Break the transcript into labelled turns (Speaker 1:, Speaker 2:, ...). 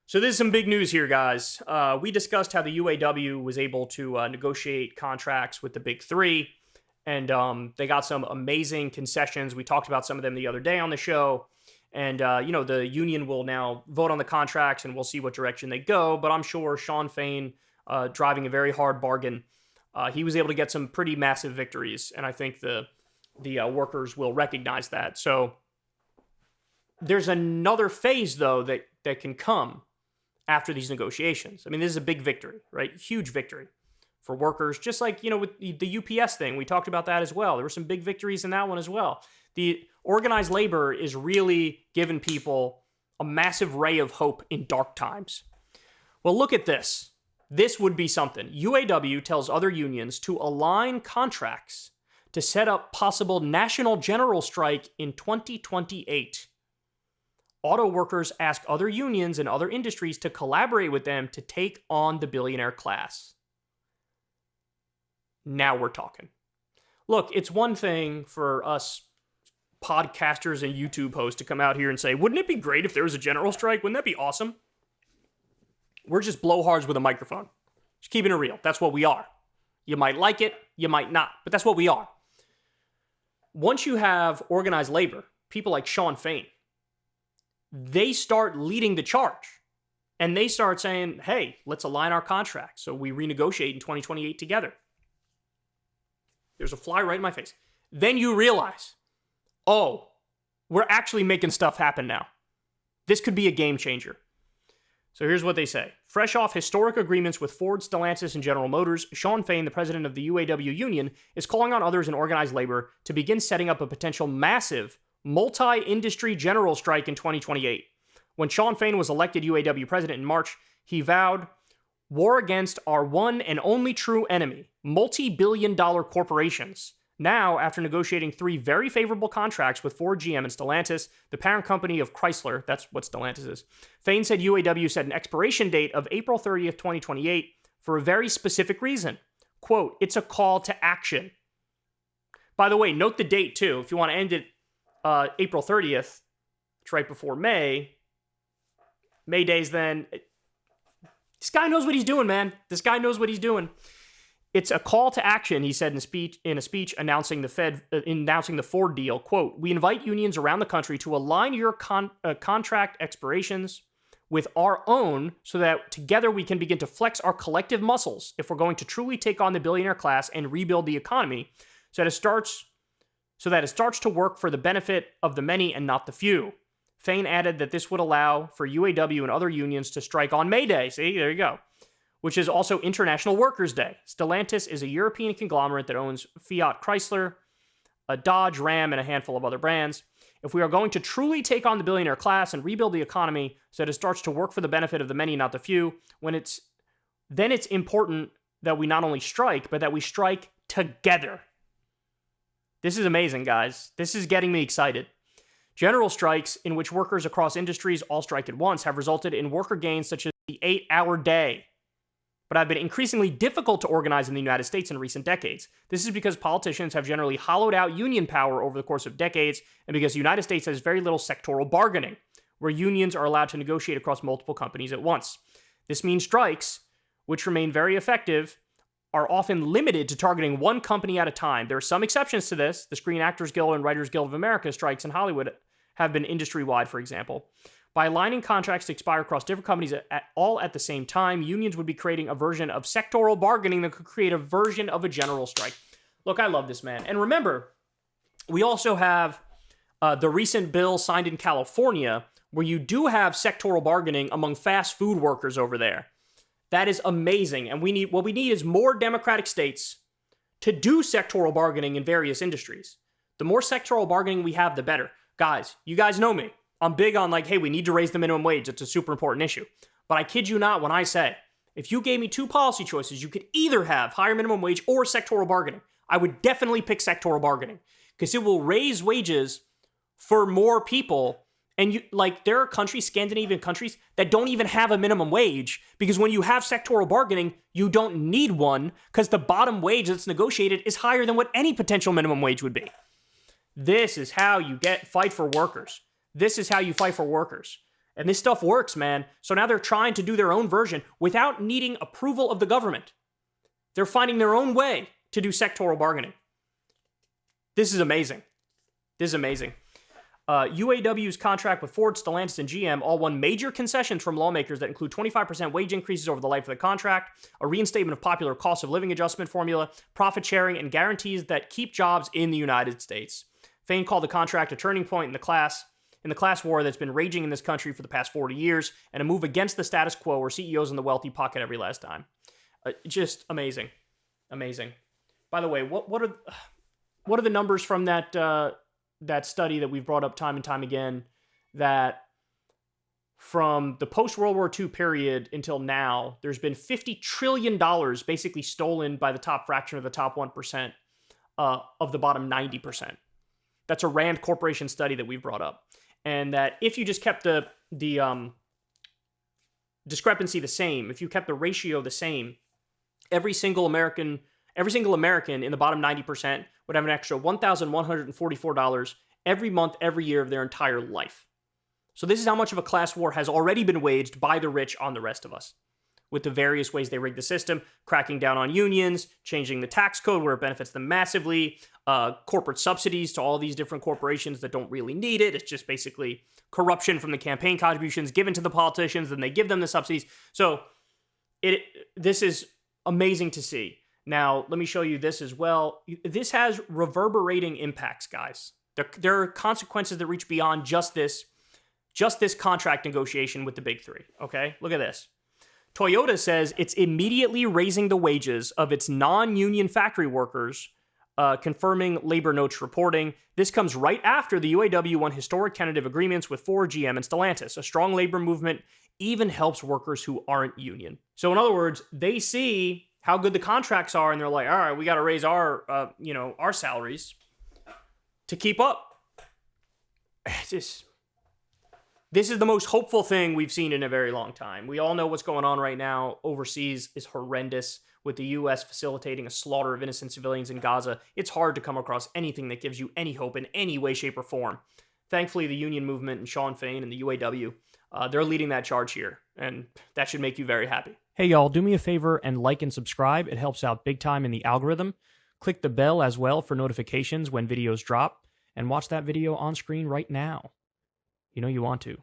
Speaker 1: So this is some big news here, guys. We discussed how the UAW was able to negotiate contracts with the big three, and they got some amazing concessions. We talked about some of them the other day on the show. And, the union will now vote on the contracts, and we'll see what direction they go. But I'm sure Sean Fain, driving a very hard bargain, he was able to get some pretty massive victories. And I think the workers will recognize that. So there's another phase, though, that can come after these negotiations. I mean, this is a big victory, right? Huge victory for workers. Just like, with the UPS thing, we talked about that as well. There were some big victories in that one as well. The organized labor is really giving people a massive ray of hope in dark times. Well, look at this. This would be something. UAW tells other unions to align contracts to set up possible national general strike in 2028. Auto workers ask other unions and other industries to collaborate with them to take on the billionaire class. Now we're talking. Look, it's one thing for us podcasters and YouTube hosts to come out here and say, wouldn't it be great if there was a general strike? Wouldn't that be awesome? We're just blowhards with a microphone. Just keeping it real. That's what we are. You might like it, you might not, but that's what we are. Once you have organized labor, people like Sean Fain, they start leading the charge. And they start saying, hey, let's align our contracts so we renegotiate in 2028 together. There's a fly right in my face. Then you realize, oh, we're actually making stuff happen now. This could be a game changer. So here's what they say. Fresh off historic agreements with Ford, Stellantis, and General Motors, Sean Fain, the president of the UAW union, is calling on others in organized labor to begin setting up a potential massive multi-industry general strike in 2028. When Sean Fain was elected UAW president in March, he vowed, war against our one and only true enemy, multi-billion-dollar corporations. Now, after negotiating 3 very favorable contracts with Ford, GM, and Stellantis, the parent company of Chrysler, that's what Stellantis is, Fain said UAW set an expiration date of April 30th, 2028 for a very specific reason. Quote, it's a call to action. By the way, note the date, too. If you want to end it April 30th, it's right before May. May Day's then. This guy knows what he's doing, man. This guy knows what he's doing. It's a call to action, he said in a speech announcing the Ford deal. Quote, we invite unions around the country to align your contract expirations with our own so that together we can begin to flex our collective muscles if we're going to truly take on the billionaire class and rebuild the economy so that it starts to work for the benefit of the many and not the few. Fain added that this would allow for UAW and other unions to strike on May Day. See, there you go. Which is also International Workers' Day. Stellantis is a European conglomerate that owns Fiat Chrysler, a Dodge, Ram, and a handful of other brands. If we are going to truly take on the billionaire class and rebuild the economy so that it starts to work for the benefit of the many, not the few, then it's important that we not only strike, but that we strike together. This is amazing, guys. This is getting me excited. General strikes, in which workers across industries all strike at once, have resulted in worker gains such as the 8-hour day, but have been increasingly difficult to organize in the United States in recent decades. This is because politicians have generally hollowed out union power over the course of decades, and because the United States has very little sectoral bargaining, where unions are allowed to negotiate across multiple companies at once. This means strikes, which remain very effective, are often limited to targeting one company at a time. There are some exceptions to this. The Screen Actors Guild and Writers Guild of America strikes in Hollywood have been industry-wide, for example. By aligning contracts to expire across different companies all at the same time, unions would be creating a version of sectoral bargaining that could create a version of a general strike. Look, I love this, man. And remember, we also have the recent bill signed in California where you do have sectoral bargaining among fast food workers over there. That is amazing. And what we need is more democratic states to do sectoral bargaining in various industries. The more sectoral bargaining we have, the better. Guys, you guys know me. I'm big on hey, we need to raise the minimum wage. It's a super important issue. But I kid you not when I say, if you gave me 2 policy choices, you could either have higher minimum wage or sectoral bargaining. I would definitely pick sectoral bargaining because it will raise wages for more people. And there are countries, Scandinavian countries, that don't even have a minimum wage because when you have sectoral bargaining, you don't need one because the bottom wage that's negotiated is higher than what any potential minimum wage would be. This is how you fight for workers. This is how you fight for workers. And this stuff works, man. So now they're trying to do their own version without needing approval of the government. They're finding their own way to do sectoral bargaining. This is amazing. This is amazing. UAW's contract with Ford, Stellantis, and GM all won major concessions from lawmakers that include 25% wage increases over the life of the contract, a reinstatement of popular cost of living adjustment formula, profit sharing, and guarantees that keep jobs in the United States. Fain called the contract a turning point in the class war that's been raging in this country for the past 40 years, and a move against the status quo where CEOs and the wealthy pocket every last dime. Just amazing. Amazing. By the way, what are the numbers from that study that we've brought up time and time again, that from the post-World War II period until now, there's been $50 trillion basically stolen by the top fraction of the top 1% of the bottom 90%. That's a Rand Corporation study that we've brought up. And that if you just kept the discrepancy the same, if you kept the ratio the same, every single American in the bottom 90% would have an extra $1,144 every month, every year of their entire life. So this is how much of a class war has already been waged by the rich on the rest of us, with the various ways they rig the system, cracking down on unions, changing the tax code where it benefits them massively, corporate subsidies to all these different corporations that don't really need it. It's just basically corruption from the campaign contributions given to the politicians, and they give them the subsidies. So this is amazing to see. Now, let me show you this as well. This has reverberating impacts, guys. There are consequences that reach beyond just this contract negotiation with the big three, okay? Look at this. Toyota says it's immediately raising the wages of its non-union factory workers, confirming Labor Notes reporting. This comes right after the UAW won historic tentative agreements with Ford, GM, and Stellantis. A strong labor movement even helps workers who aren't union. So in other words, they see how good the contracts are, and they're like, all right, we got to raise our salaries to keep up. This is the most hopeful thing we've seen in a very long time. We all know what's going on right now overseas is horrendous, with the U.S. facilitating a slaughter of innocent civilians in Gaza. It's hard to come across anything that gives you any hope in any way, shape, or form. Thankfully, the union movement and Sean Fain and the UAW, they're leading that charge here, and that should make you very happy. Hey, y'all, do me a favor and like and subscribe. It helps out big time in the algorithm. Click the bell as well for notifications when videos drop, and watch that video on screen right now. You know you want to.